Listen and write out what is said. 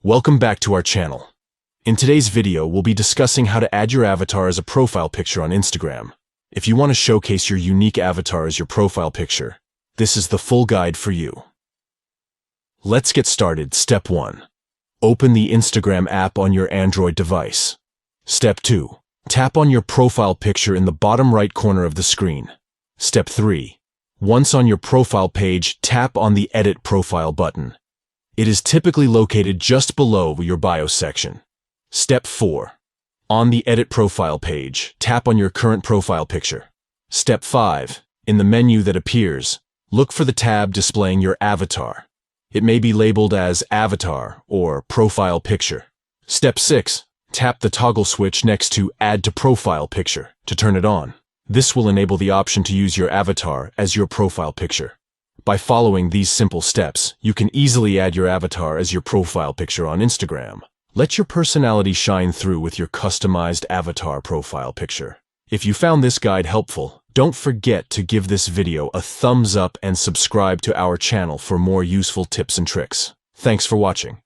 Welcome back to our channel. In today's video, we'll be discussing how to add your avatar as a profile picture on Instagram. If you want to showcase your unique avatar as your profile picture, this is the full guide for you. Let's get started. Step 1. Open the Instagram app on your Android device. Step 2. Tap on your profile picture in the bottom right corner of the screen. Step 3. Once on your profile page, tap on the Edit Profile button. It is typically located just below your bio section. Step 4. On the Edit Profile page, tap on your current profile picture. Step 5. In the menu that appears, look for the tab displaying your avatar. It may be labeled as Avatar or Profile Picture. Step 6. Tap the toggle switch next to Add to Profile Picture to turn it on. This will enable the option to use your avatar as your profile picture. By following these simple steps, you can easily add your avatar as your profile picture on Instagram. Let your personality shine through with your customized avatar profile picture. If you found this guide helpful, don't forget to give this video a thumbs up and subscribe to our channel for more useful tips and tricks. Thanks for watching.